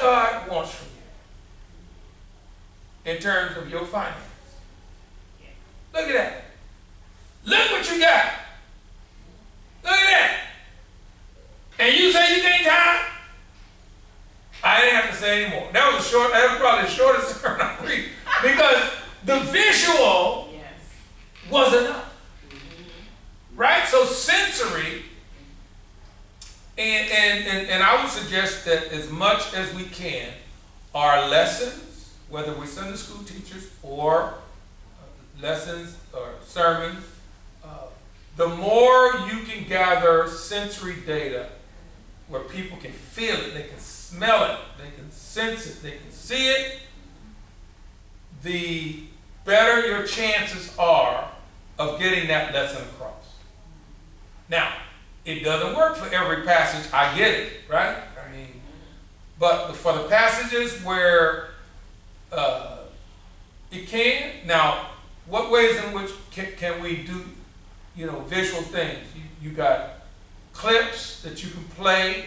God wants from you in terms of your finances. Look at that. Look what you got. Look at that. And you say you think time? I didn't have to say anymore. That was probably the shortest sermon I preached, because the visual was enough. Right? So sensory, and I would suggest that as much as we can, our lessons, whether we're Sunday school teachers or lessons or sermons, the more you can gather sensory data where people can feel it, they can smell it, they can sense it, they can see it, the better your chances are of getting that lesson across. Now, it doesn't work for every passage. I get it, right? I mean, but for the passages where it can. Now, what ways in which can we do, visual things? You got clips that you can play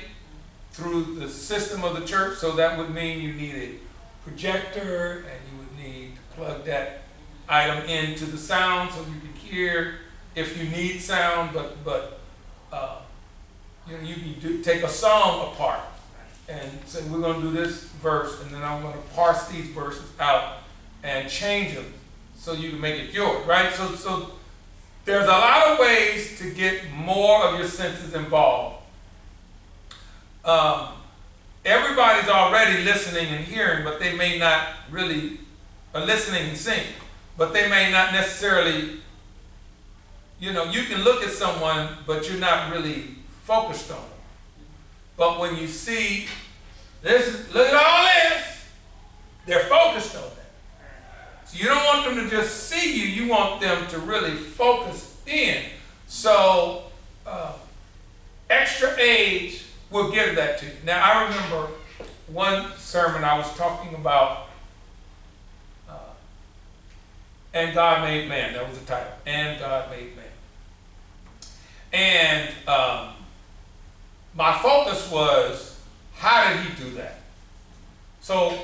through the system of the church. So that would mean you need a projector, and you would need to plug that item into the sound so you can hear if you need sound. But you can take a song apart and say, we're going to do this verse, and then I'm going to parse these verses out and change them so you can make it yours, right? So there's a lot of ways to get more of your senses involved. Everybody's already listening and hearing, but they may not really, or listening and singing, but they may not necessarily, you can look at someone, but you're not really focused on them. But when you see this, look at all this, they're focused on that. So you don't want them to just see you, you want them to really focus in. So extra age will give that to you. Now, I remember one sermon I was talking about, and God made man. That was the title. And God made man. And my focus was, how did he do that? So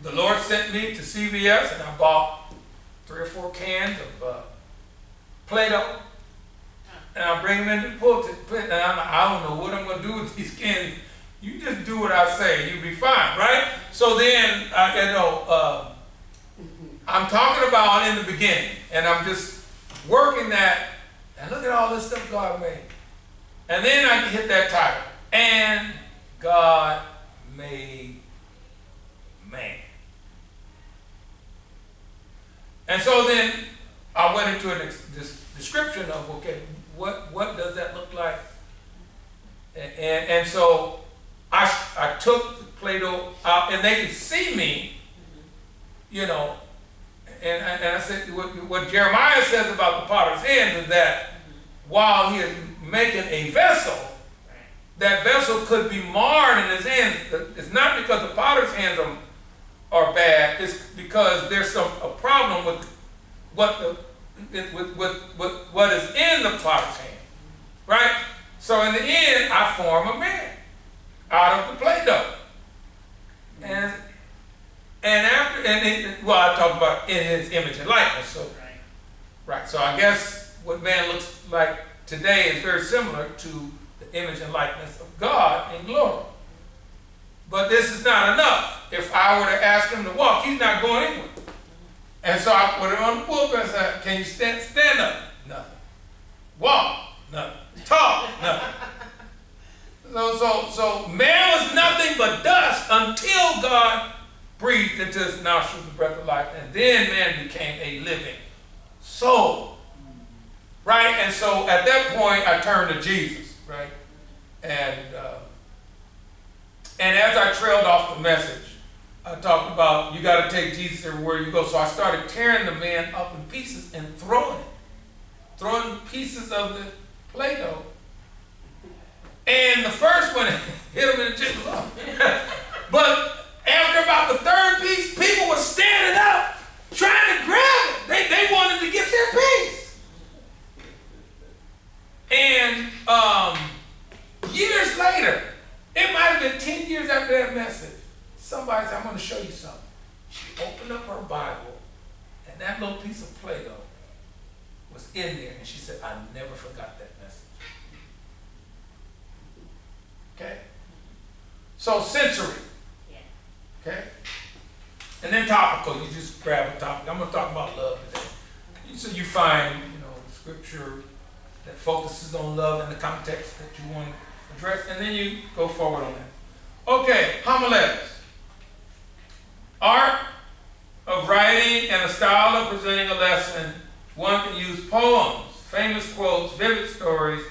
the Lord sent me to CVS, and I bought 3 or 4 cans of Play-Doh. And I bring them in the pulpit, and I don't know what I'm going to do with these cans. You just do what I say, you'll be fine, right? So then, I'm talking about in the beginning, and I'm just working that, and look at all this stuff God made. And then I hit that title, and God made man. And so then I went into this description of, okay, what does that look like? And so I took the Play-Doh out, and they could see me, and I said, what Jeremiah says about the potter's hands is that while he is making a vessel, that vessel could be marred in his hands. It's not because the potter's hands are bad, it's because there's a problem with what is in the potter's hand, right? So in the end, I form a man out of the Play-Doh. I talk about in his image and likeness. So, right. So I guess what man looks like today is very similar to the image and likeness of God in glory. But this is not enough. If I were to ask him to walk, he's not going anywhere. And so I put him on the pulpit and said, can you stand up? Nothing. Walk? Nothing. Talk? Nothing. So man was nothing but dust until God breathed into his nostrils the breath of life, and then man became a living soul. Right? And so at that point I turned to Jesus, right? And as I trailed off the message, I talked about you got to take Jesus everywhere you go. So I started tearing the man up in pieces and throwing pieces of the Play-Doh. And the first one hit him in the chin. But after about the 3rd piece, people were standing up trying to grab it. They wanted to get their piece. And years later, it might have been 10 years after that message, somebody said, I'm going to show you something. She opened up her Bible, and that little piece of Play-Doh was in there, and she said, I never forgot that message. Okay? So sensory. Okay? And then topical. You just grab a topic. I'm going to talk about love today. So you find, scripture that focuses on love in the context that you want to address, and then you go forward on that. Okay, homiletics. Art of writing and a style of presenting a lesson. One can use poems, famous quotes, vivid stories,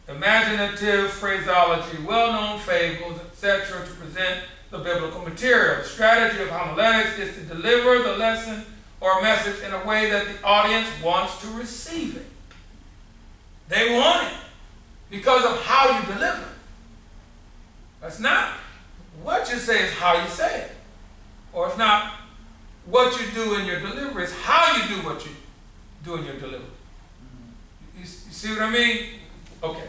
imaginative phraseology, well-known fables, etc. to present the biblical material. The strategy of homiletics is to deliver the lesson or message in a way that the audience wants to receive it. They want it because of how you deliver it. That's not what you say, is how you say it. Or it's not what you do in your delivery, it's how you do what you do in your delivery. You see what I mean? Okay.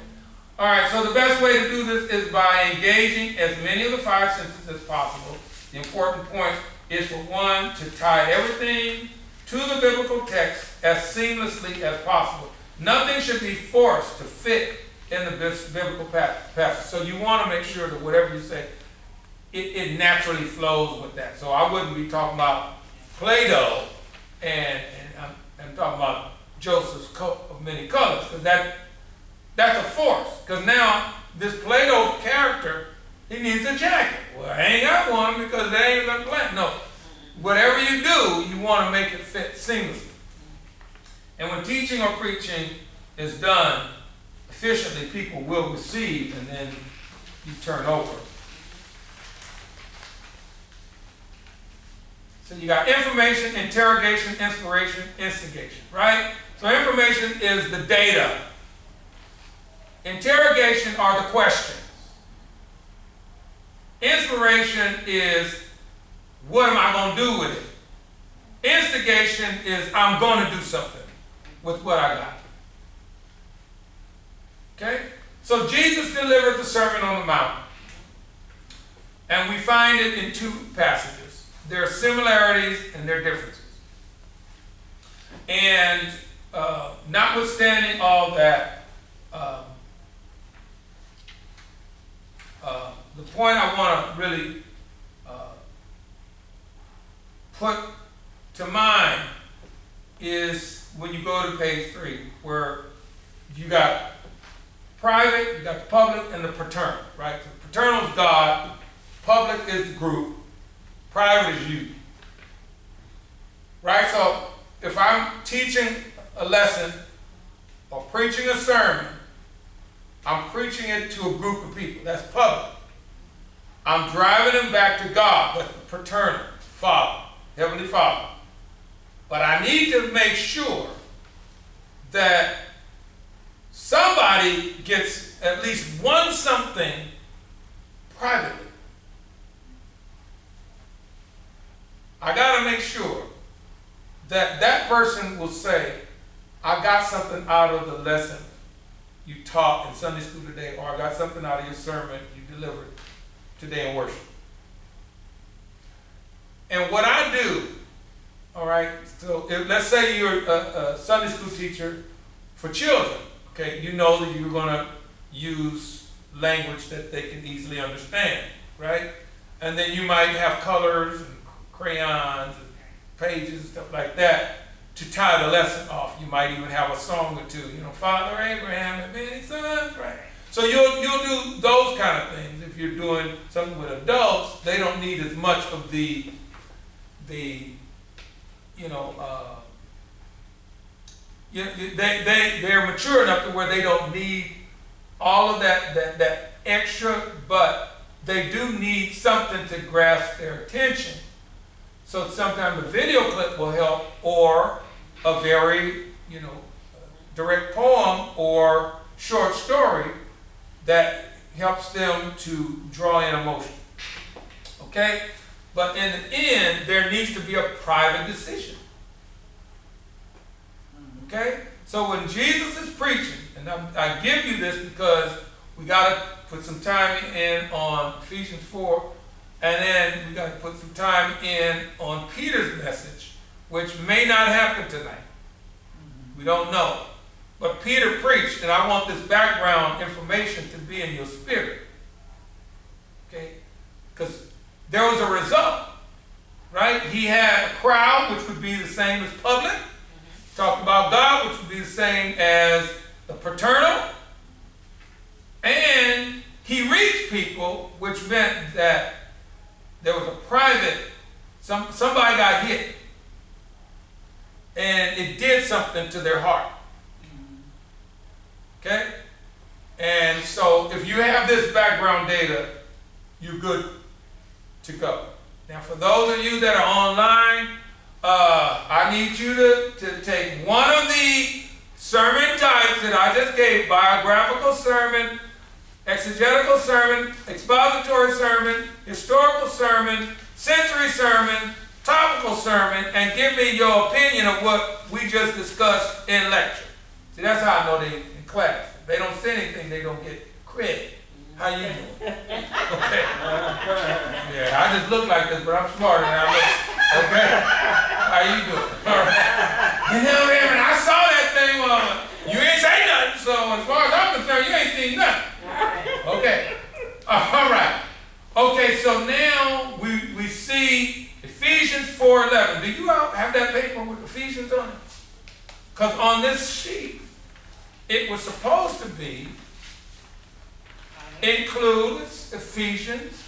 All right, so the best way to do this is by engaging as many of the 5 senses as possible. The important point is for one to tie everything to the biblical text as seamlessly as possible. Nothing should be forced to fit in the biblical passage. So you want to make sure that whatever you say, it naturally flows with that. So I wouldn't be talking about Play-Doh and I'm talking about Joseph's coat of many colors, because that's a force. Because now this Play-Doh character, he needs a jacket. Well, I ain't got one because they ain't got plant. No. Whatever you do, you want to make it fit seamlessly. And when teaching or preaching is done efficiently, people will receive, and then you turn over. So you got information, interrogation, inspiration, instigation, right? So information is the data. Interrogation are the questions. Inspiration is, what am I going to do with it? Instigation is, I'm going to do something with what I got. Okay? So Jesus delivered the Sermon on the Mount. And we find it in 2 passages. There are similarities and there are differences. And notwithstanding all that, the point I want to really put to mind is when you go to page 3, where you got private, you got the public, and the paternal, right? The paternal is God, public is the group, private is you. Right? So if I'm teaching a lesson or preaching a sermon, I'm preaching it to a group of people. That's public. I'm driving them back to God. That's the paternal, Father, Heavenly Father. But I need to make sure that somebody gets at least one something privately. I got to make sure that that person will say, I got something out of the lesson you taught in Sunday school today, or I got something out of your sermon you delivered today in worship. And what I do, all right, so let's say you're a Sunday school teacher for children, okay, you know that you're going to use language that they can easily understand, right? And then you might have colors and crayons and pages and stuff like that to tie the lesson off. You might even have a song or two, Father Abraham had many sons, right? So you'll do those kind of things. If you're doing something with adults, they don't need as much of they're mature enough to where they don't need all of that extra, but they do need something to grasp their attention. So sometimes a video clip will help, or a very, direct poem or short story that helps them to draw in emotion. Okay? But in the end, there needs to be a private decision. Okay? So when Jesus is preaching, and I give you this because we got to put some time in on Ephesians 4, And then we got to put some time in on Peter's message, which may not happen tonight. We don't know. But Peter preached, and I want this background information to be in your spirit. Okay? Because there was a result. Right? He had a crowd, which would be the same as public. Talked about God, which would be the same as the paternal. And he reached people, which meant that there was a private, somebody got hit. And it did something to their heart. Okay? And so if you have this background data, you're good to go. Now, for those of you that are online, I need you to take one of the sermon types that I just gave: biographical sermon, exegetical sermon, expository sermon, historical sermon, sensory sermon, topical sermon, and give me your opinion of what we just discussed in lecture. See, that's how I know they in class. If they don't say anything, they don't get credit. How you doing? Okay. Yeah, I just look like this, but I'm smarter than I look. Okay. How you doing? All right. You know, Reverend, I saw that thing. You ain't say nothing, so as far as I'm concerned, you ain't seen nothing. Okay. All right. Okay, so now we see Ephesians 4:11. Do you all have that paper with Ephesians on it? Because on this sheet, it was supposed to be includes Ephesians,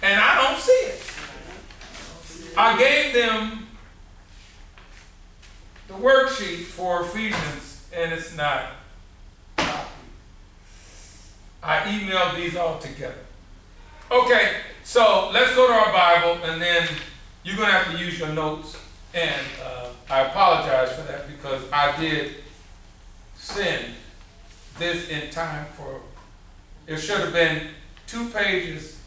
and I don't see it. I gave them the worksheet for Ephesians, and it's not copied. I emailed these all together. Okay, so let's go to our Bible, and then you're going to have to use your notes, and I apologize for that because I did send this in time for. It should have been 2 pages,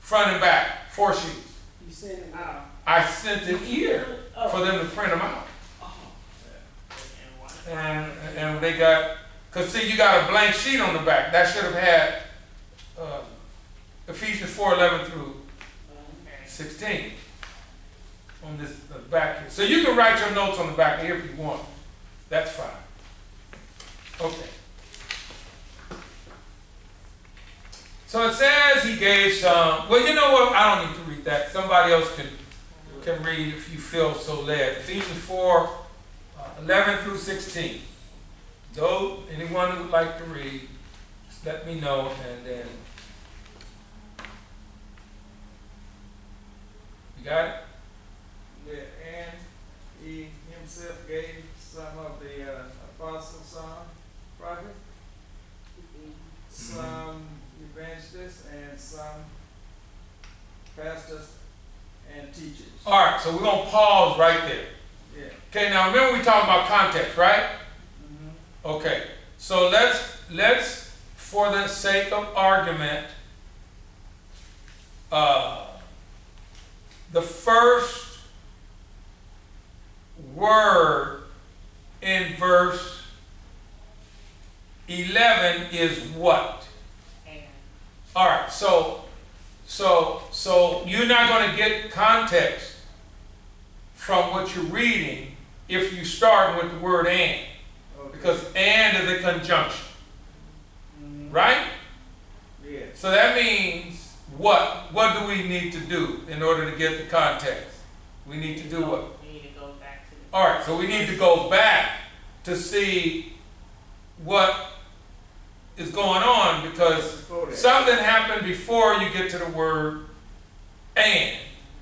front and back, 4 sheets. You sent it out? I sent it here for them to print them out. And they got, because see, you got a blank sheet on the back. That should have had Ephesians 4:11 through 16 on this back here. So you can write your notes on the back here if you want. That's fine. Okay. So it says he gave some. Well, you know what? I don't need to read that. Somebody else can read if you feel so led. Ephesians 4:11 through 16. Though anyone who would like to read, just let me know, and then you got it. Yeah, and he himself gave some of the apostles, some prophets, some evangelists, and some pastors and teachers. All right, so we're going to pause right there. Yeah. Okay, now remember we talking about context, right? Mm-hmm. Okay, so let's for the sake of argument, the first word in verse 11 is what? All right, so you're not going to get context from what you're reading if you start with the word and, okay. Because and is a conjunction, right? Yeah. So that means what? What do we need to do in order to get the context? We need to do what? We need to go back to All right, so we need to go back to see what is going on, because something happened before you get to the word and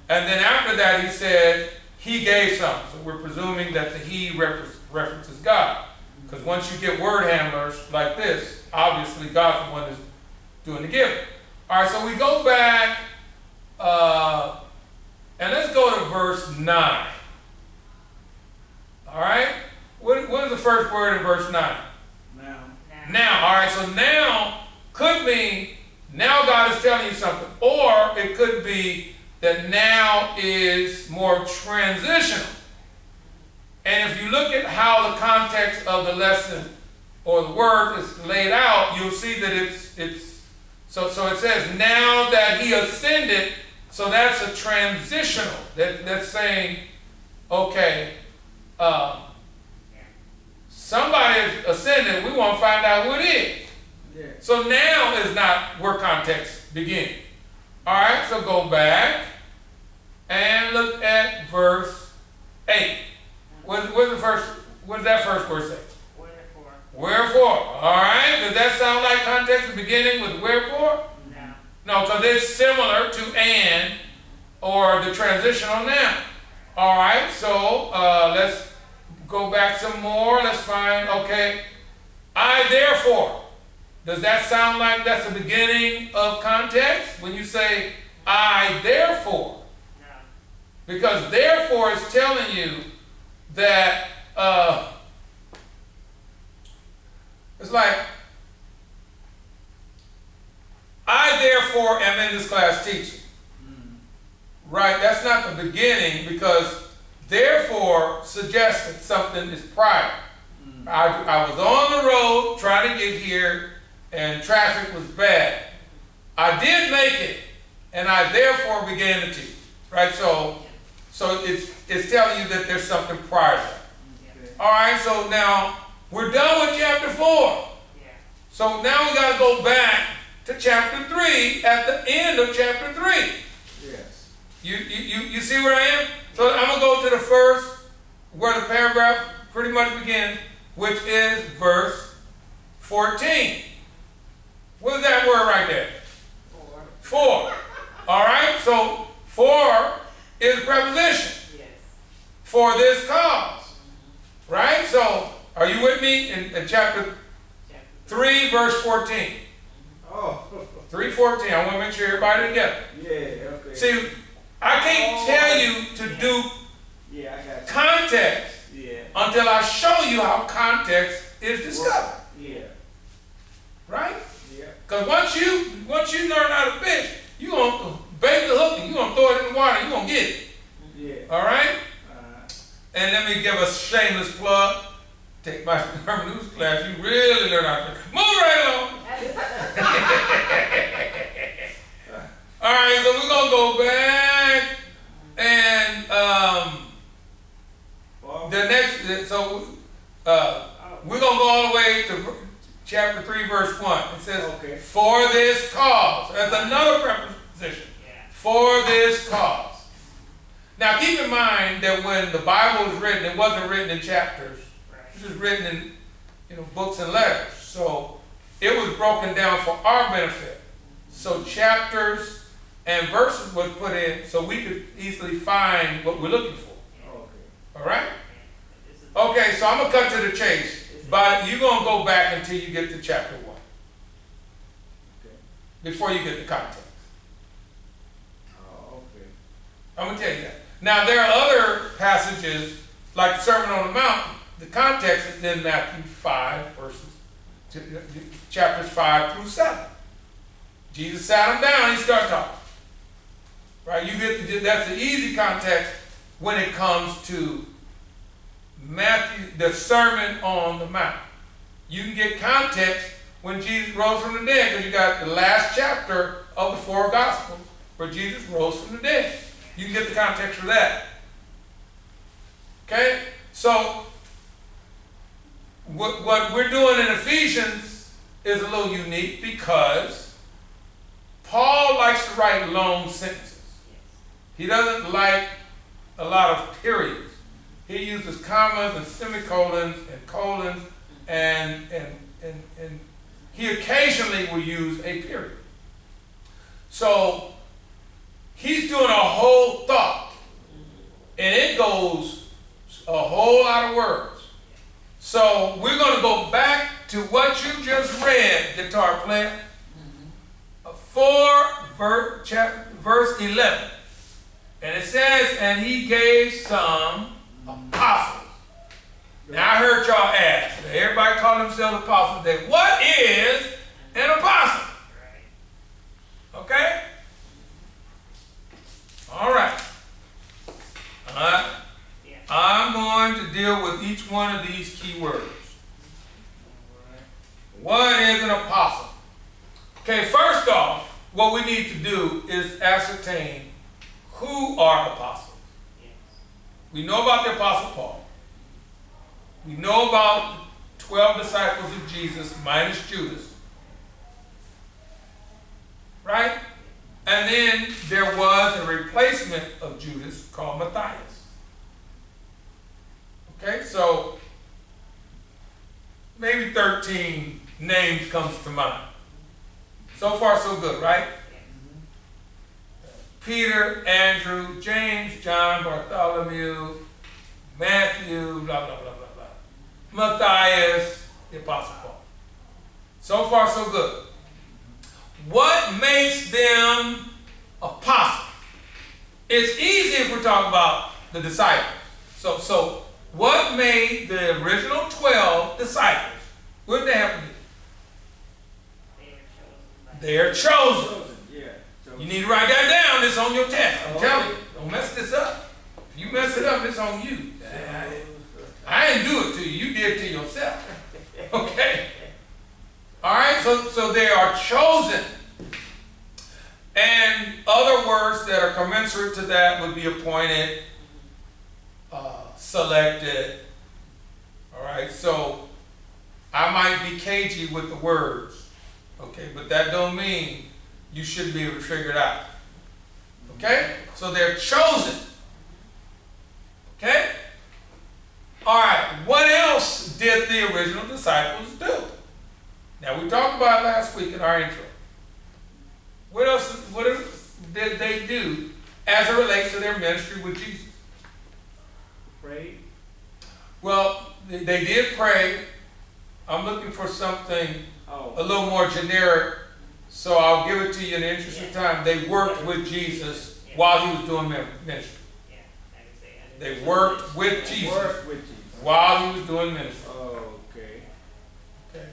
then after that he said he gave something. So we're presuming that the he references God, because once you get word handlers like this, obviously God's the one that's doing the giving. All right, so we go back and let's go to verse 9. All right, what is the first word in verse 9? Now, all right, so now could mean now God is telling you something, or it could be that now is more transitional. And if you look at how the context of the lesson or the word is laid out, you'll see that it's So it says, now that he ascended, so that's a transitional. That's saying, okay, somebody ascended, we want to find out who it is. Yeah. So now is not where context begins. All right, so go back and look at verse 8. What's that first verse say? Wherefore. Wherefore. All right, does that sound like context beginning with wherefore? No. No, because it's similar to and or the transitional now. All right, so let's go back some more. Let's find, okay, I therefore. Does that sound like that's the beginning of context when you say I therefore? No. Because therefore is telling you that it's like, I therefore am in this class teaching. Right? That's not the beginning, because therefore suggests that something is prior. I was on the road trying to get here and traffic was bad. I did make it, and I therefore began to teach. Right? So it's telling you that there's something prior to that. All right, so now we're done with chapter 4. Yeah. So now we got to go back to chapter 3 at the end of chapter 3. Yes. You see where I am? So I'm going to go to the first, where the paragraph pretty much begins, which is verse 14. What is that word right there? 4. All right, so 4 is a preposition. Yes. For this cause. Right? So, are you with me in chapter 3, verse 14? Oh. 3:14. I want to make sure everybody together. Yeah, okay. See, I can't tell you to do Yeah, I got you. context Yeah. until I show you how context is discovered. Yeah. Right? Yeah. Because once you learn how to fish, you're going to bait the hook and you're going to throw it in the water and you're going to get it. Yeah. All right? And let me give a shameless plug. Take my hermeneutics class. You really learn how to fish. Move right along. All right, so we're going to go back and the next, so we're going to go all the way to chapter 3, verse 1. It says, okay. For this cause. That's another preposition. Yeah. For this cause. Now keep in mind that when the Bible was written, it wasn't written in chapters. Right. It was written in books and letters. So it was broken down for our benefit. So chapters and verses was put in so we could easily find what we're looking for. Okay. All right? Okay, so I'm going to cut to the chase. But you're going to go back until you get to chapter 1. Okay. Before you get the context. Oh, okay. I'm going to tell you that. Now, there are other passages, like the Sermon on the Mount. The context is in Matthew 5, chapters 5 through 7. Jesus sat him down, he started talking. Right? That's the easy context when it comes to Matthew, the Sermon on the Mount. You can get context when Jesus rose from the dead, because you got the last chapter of the 4 Gospels where Jesus rose from the dead. You can get the context for that. Okay? So, what we're doing in Ephesians is a little unique because Paul likes to write long sentences. He doesn't like a lot of periods. He uses commas and semicolons and colons, and he occasionally will use a period. So he's doing a whole thought, and it goes a whole lot of words. So we're going to go back to what you just read, guitar player, verse 11. And it says, and he gave some apostles. Now I heard y'all ask, everybody call themselves apostles today. What is an apostle? Okay? All right. I'm going to deal with each one of these key words. What is an apostle? Okay, first off, what we need to do is ascertain who are apostles. Yes. We know about the Apostle Paul. We know about the 12 disciples of Jesus minus Judas. Right? And then there was a replacement of Judas called Matthias. Okay, so maybe 13 names comes to mind. So far so good, right? Peter, Andrew, James, John, Bartholomew, Matthew, blah, blah, blah, blah, blah. Matthias, the Apostle Paul. So far so good. What makes them apostles? It's easy if we're talking about the disciples. So what made the original 12 disciples? What did they have to do? They are chosen. Yeah. You need to write that down. It's on your test. I'm telling you. Don't mess this up. If you mess it up, it's on you. I didn't do it to you. You did it to yourself. Okay? All right? So they are chosen. And other words that are commensurate to that would be appointed, selected. All right? So I might be cagey with the words. Okay? But that don't mean you shouldn't be able to figure it out. Okay? So they're chosen. Okay? All right. What else did the original disciples do? Now, we talked about it last week in our intro. What else did they do as it relates to their ministry with Jesus? Pray. Well, they did pray. I'm looking for something a little more generic, so I'll give it to you in the interest of time. They worked with Jesus while he was doing ministry. They worked with Jesus while he was doing ministry. Okay. Okay.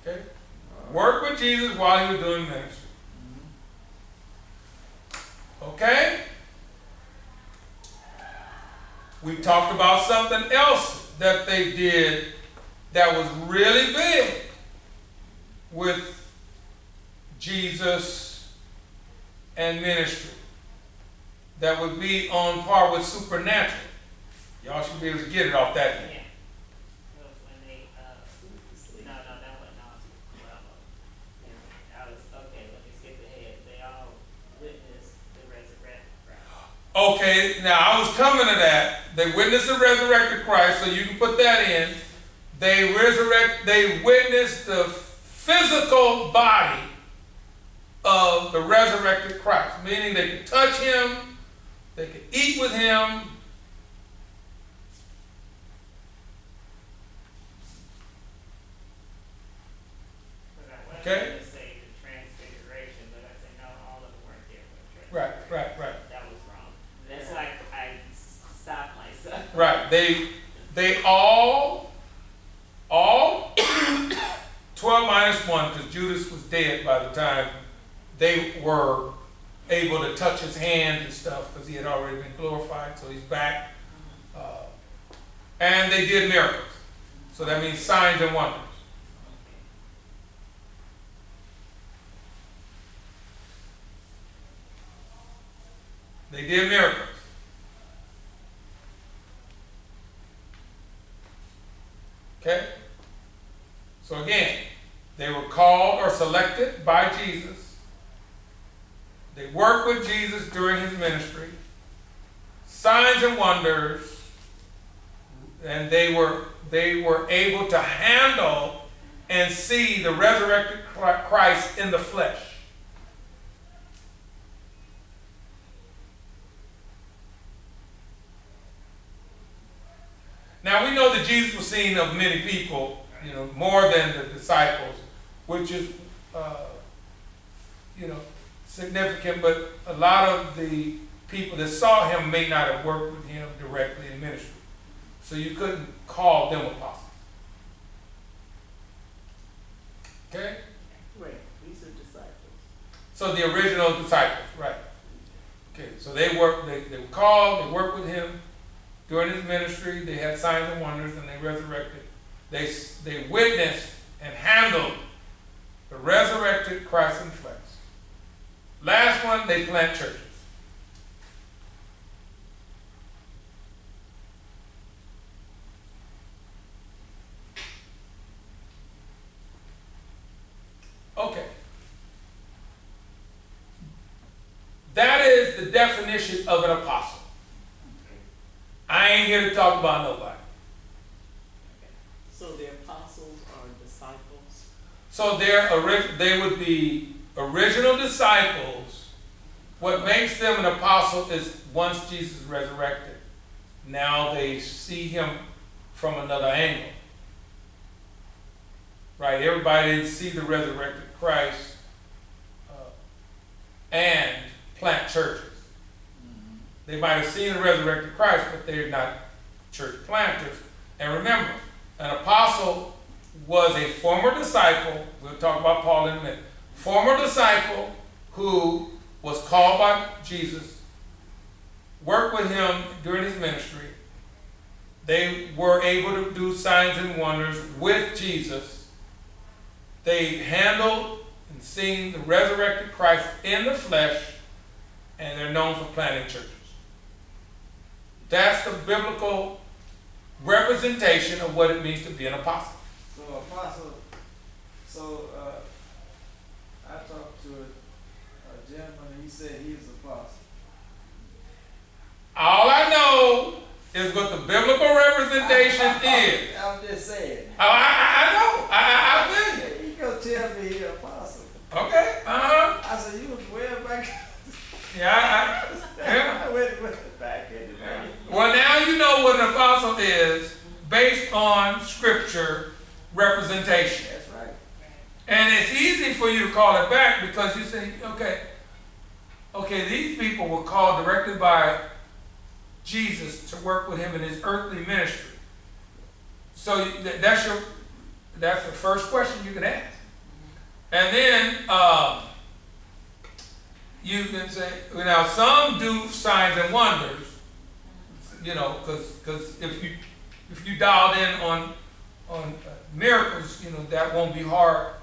Okay. Work with Jesus while he was doing ministry. Okay? We talked about something else that they did that was really big with Jesus and ministry. That would be on par with supernatural. Y'all should be able to get it off that end. Okay, now I was coming to that. They witnessed the resurrected Christ, so you can put that in. They witnessed the physical body of the resurrected Christ, meaning they could touch him, they could eat with him. Okay? Right. That's like I stopped myself. Right. They all 12 minus 1, because Judas was dead by the time they were able to touch his hand and stuff, because he had already been glorified, so he's back. And they did miracles. So that means signs and wonders. They did miracles. Okay? So again, they were called or selected by Jesus. They worked with Jesus during his ministry. Signs and wonders. And they were able to handle and see the resurrected Christ in the flesh. Now we know that Jesus was seen of many people, more than the disciples, which is, significant, but a lot of the people that saw him may not have worked with him directly in ministry. So you couldn't call them apostles. Okay? Right, these are disciples. So the original disciples, right. Okay, so they were called, they worked with him during his ministry, they had signs and wonders, and they resurrected. They witnessed and handled the resurrected Christ in flesh. Last one, they plant churches. Okay. That is the definition of an apostle. I ain't here to talk about nobody. So the apostles are disciples? So they would be original disciples. What makes them an apostle is once Jesus resurrected, now they see him from another angle. Right? Everybody didn't see the resurrected Christ and plant churches. They might have seen the resurrected Christ, but they're not church planters. And remember, an apostle was a former disciple. We'll talk about Paul in a minute. Former disciple who was called by Jesus, worked with him during his ministry. They were able to do signs and wonders with Jesus. They handled and seen the resurrected Christ in the flesh, and they're known for planting churches. That's the biblical representation of what it means to be an apostle. I talked to a gentleman and he said he was an apostle. All I know is what the biblical representation is. I'm just saying. I know. I feel you. You gonna tell me he's an apostle? Okay. I said you was way back. Yeah. I went back in the day. Well, now you know what an apostle is based on scripture representation. That's right. And it's easy for you to call it back because you say, okay, these people were called directly by Jesus to work with him in his earthly ministry. So that's the first question you can ask. And then you can say, now some do signs and wonders, because if you dialed in on miracles, that won't be hard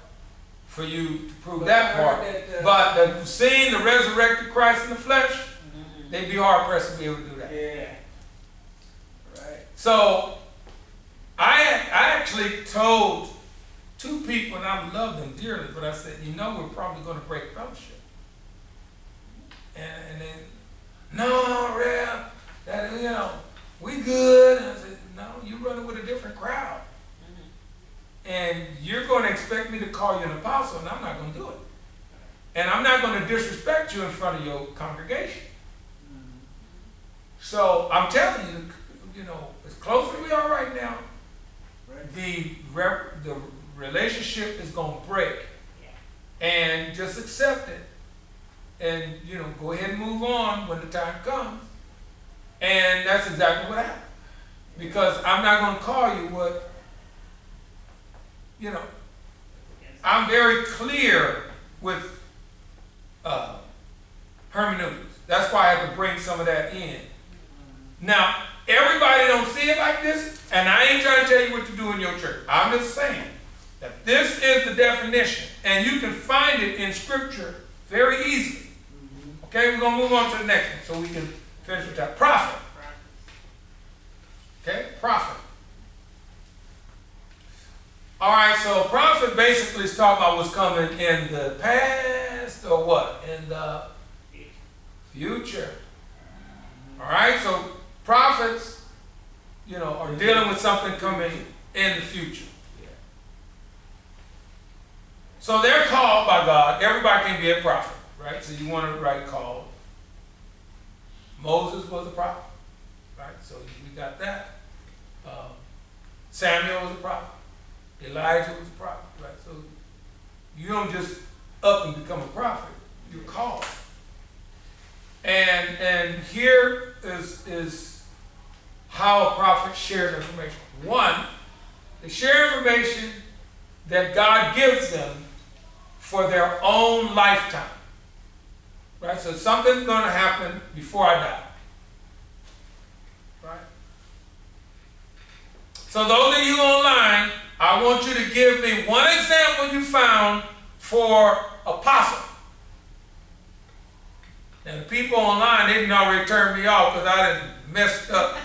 for you to prove that part. But seeing the resurrected Christ in the flesh, they'd be hard pressed to be able to do that. Yeah. Right. So I actually told two people, and I love them dearly, but I said, we're probably going to break fellowship. And then, no, Rev, we good. And I said, no, you're running with a different crowd. And you're going to expect me to call you an apostle, and I'm not going to do it. And I'm not going to disrespect you in front of your congregation. So I'm telling you, as close as we are right now, the relationship is going to break. And just accept it. And, go ahead and move on when the time comes. And that's exactly what happened. Because I'm not going to call you what, I'm very clear with hermeneutics. That's why I have to bring some of that in. Now, everybody don't see it like this, and I ain't trying to tell you what to do in your church. I'm just saying that this is the definition, and you can find it in Scripture very easily. Okay, we're going to move on to the next one so we can finish with that. Prophet. Okay, prophet. All right, so prophet basically is talking about what's coming in the past or what? In the future. All right, so prophets, are dealing with something coming in the future. So they're called by God. Everybody can be a prophet, right? So you want to write called. Moses was a prophet, right? So we got that. Samuel was a prophet. Elijah was a prophet, right? So you don't just up and become a prophet. You're called. And here is how a prophet shares information. One, they share information that God gives them for their own lifetime. Right? So something's going to happen before I die. Right? So those of you online, I want you to give me one example you found for apostle. And the people online, they didn't already turn me off because I done messed up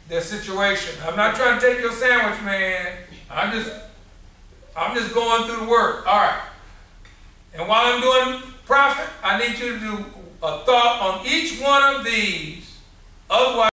their situation. I'm not trying to take your sandwich, man. I'm just going through the word. All right. And while I'm doing prophet, I need you to do a thought on each one of these. Otherwise,